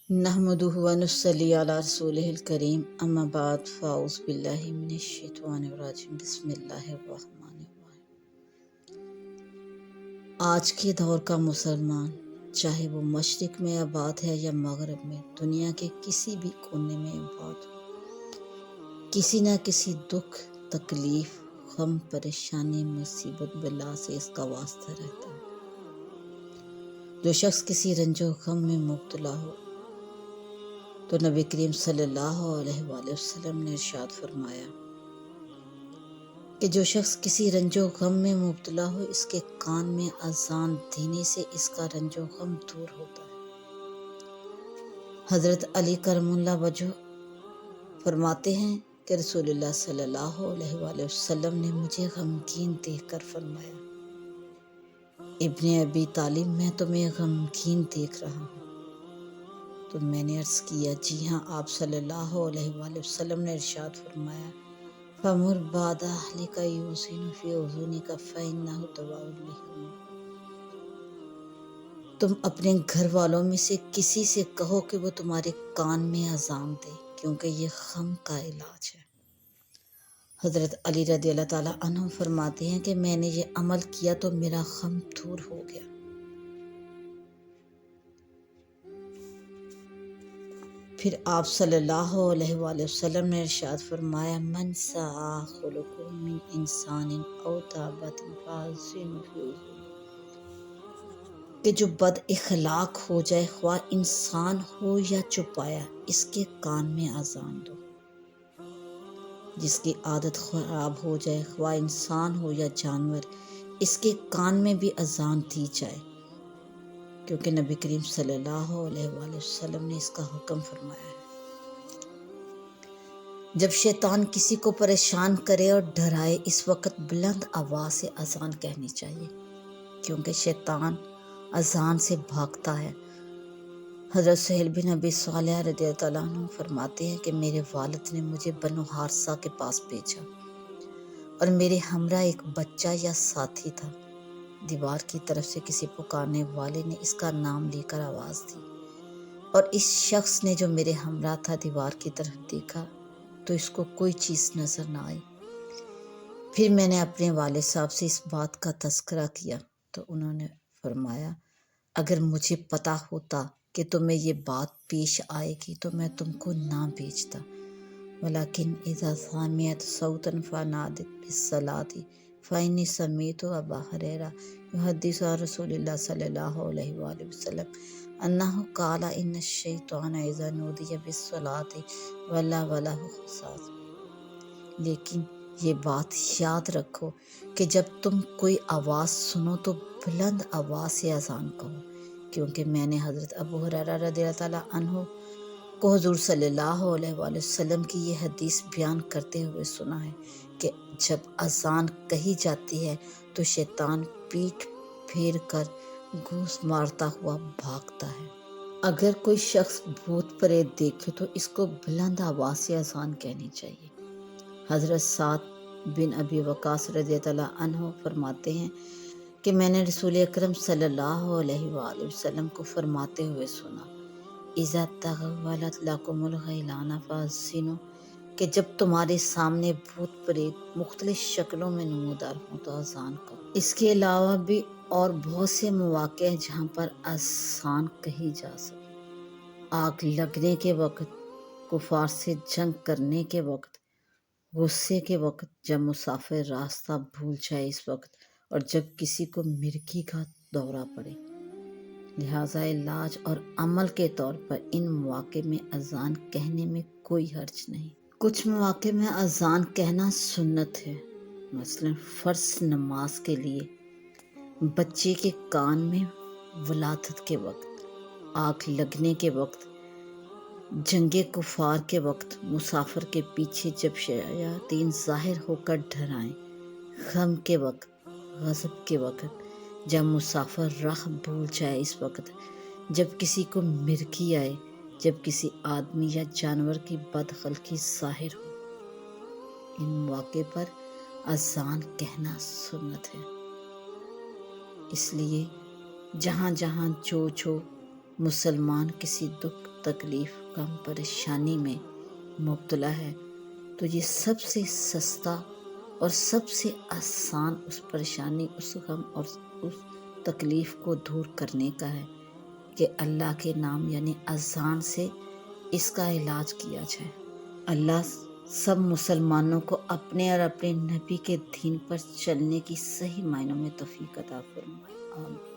نحمدہ و نصلی علی رسولہ الکریم اما بعد فاعوذ باللہ من الشیطان الرجیم بسم اللہ الرحمن الرحیم۔ آج کے دور کا مسلمان چاہے وہ مشرق میں آباد ہے یا مغرب میں، دنیا کے کسی بھی کونے میں آباد ہو، کسی نہ کسی دکھ، تکلیف، غم، پریشانی، مصیبت، بلا سے اس کا واسطہ رہتا ہے۔ جو شخص کسی رنج و غم میں مبتلا ہو تو نبی کریم صلی اللہ علیہ وآلہ وسلم نے ارشاد فرمایا کہ جو شخص کسی رنج و غم میں مبتلا ہو، اس کے کان میں اذان دینے سے اس کا رنج و غم دور ہوتا ہے۔ حضرت علی کرم اللہ وجہ فرماتے ہیں کہ رسول اللہ صلی اللہ علیہ وآلہ وسلم نے مجھے غمگین دیکھ کر فرمایا، ابن ابی طالب، میں تمہیں غمگین دیکھ رہا ہوں۔ تو میں نے عرض کیا، جی ہاں، آپ صلی اللہ علیہ وآلہ وسلم نے ارشاد فرمایا، فَمُرْ بَعْضَ أَهْلِكَ يُحْسِنُ فِي أُذُنِكَ فَإِنَّهُ دَوَاءٌ لِّهُمُّ۔ تم اپنے گھر والوں میں سے کسی سے کہو کہ وہ تمہارے کان میں اذان دے، کیونکہ یہ غم کا علاج ہے۔ حضرت علی رضی اللہ تعالیٰ عنہ فرماتے ہیں کہ میں نے یہ عمل کیا تو میرا غم دور ہو گیا۔ پھر آپ صلی اللہ علیہ وآلہ وسلم نے ارشاد فرمایا، من ساء خلق من انسان او دابۃ فاذن فی اذنہ، کہ جو بد اخلاق ہو جائے، خواہ انسان ہو یا چپایا، اس کے کان میں اذان دو۔ جس کی عادت خراب ہو جائے، خواہ انسان ہو یا جانور، اس کے کان میں بھی اذان دی جائے، کیونکہ نبی کریم صلی اللہ علیہ وآلہ وسلم نے اس کا حکم فرمایا ہے۔ جب شیطان کسی کو پریشان کرے اور ڈرائے، اس وقت بلند آواز سے اذان کہنی چاہیے، کیونکہ شیطان اذان سے بھاگتا ہے۔ حضرت سہیل بن ابی صالح رضی اللہ عنہ فرماتے ہیں کہ میرے والد نے مجھے بنو حارثہ کے پاس بھیجا اور میرے ہمراہ ایک بچہ یا ساتھی تھا۔ دیوار کی طرف سے کسی پکارنے والے نے اس کا نام لے کر آواز دی، اور اس شخص نے جو میرے ہمراہ تھا دیوار کی طرف دیکھا تو اس کو کوئی چیز نظر نہ آئی۔ پھر میں نے اپنے والد صاحب سے اس بات کا تذکرہ کیا تو انہوں نے فرمایا، اگر مجھے پتہ ہوتا کہ تمہیں یہ بات پیش آئے گی تو میں تم کو نہ بھیجتا، ولیکن اذا سمعت صوتا فنادت بالصلاۃ فإنی سمعت ابا ہریرہ یحدث عن رسول اللہ صلی اللہ علیہ وآلہ وسلم انہ قال ان الشیطان اذا نودی بالصلاۃ ولا وله خصاص۔ لیکن یہ بات یاد رکھو کہ جب تم کوئی آواز سنو تو بلند آواز سے اذان کہو، کیونکہ میں نے حضرت ابو ہریرہ رضی اللہ تعالیٰ عنہ کو حضور صلی اللہ علیہ وآلہ وسلم کی یہ حدیث بیان کرتے ہوئے سنا ہے کہ جب اذان کہی جاتی ہے تو شیطان پیٹھ پھیر کر گھوس مارتا ہوا بھاگتا ہے۔ اگر کوئی شخص بھوت پریت دیکھے تو اس کو بلند آواز سے اذان کہنی چاہیے۔ حضرت سعد بن ابی وقاص رضی اللہ عنہ فرماتے ہیں کہ میں نے رسول اکرم صلی اللہ علیہ وآلہ وسلم کو فرماتے ہوئے سنا، اذا تغولت لکم الغیلان فاذنوا، کہ جب تمہارے سامنے بھوت پریت مختلف شکلوں میں نمودار ہوں تو اذان کرو۔ اس کے علاوہ بھی اور بہت سے مواقع ہیں جہاں پر اذان کہی جا سکے۔ آگ لگنے کے وقت، کفار سے جنگ کرنے کے وقت، غصے کے وقت، جب مسافر راستہ بھول جائے اس وقت، اور جب کسی کو مرگی کا دورہ پڑے۔ لہٰذا علاج اور عمل کے طور پر ان مواقع میں اذان کہنے میں کوئی حرج نہیں۔ کچھ مواقع میں اذان کہنا سنت ہے، مثلا فرض نماز کے لیے، بچے کے کان میں ولادت کے وقت، آگ لگنے کے وقت، جنگ کفار کے وقت، مسافر کے پیچھے جب شیاطین ظاہر ہو کر ڈرائیں، غم کے وقت، غضب کے وقت، جب مسافر راہ بھول جائے اس وقت، جب کسی کو مرگی آئے، جب کسی آدمی یا جانور کی بدخلقی ظاہر ہو، ان مواقع پر اذان کہنا سنت ہے۔ اس لیے جہاں جہاں جو مسلمان کسی دکھ تکلیف غم پریشانی میں مبتلا ہے تو یہ سب سے سستا اور سب سے آسان اس پریشانی، اس غم اور اس تکلیف کو دور کرنے کا ہے کہ اللہ کے نام یعنی اذان سے اس کا علاج کیا جائے۔ اللہ سب مسلمانوں کو اپنے اور اپنے نبی کے دین پر چلنے کی صحیح معنوں میں توفیق عطا فرمائے، آمین۔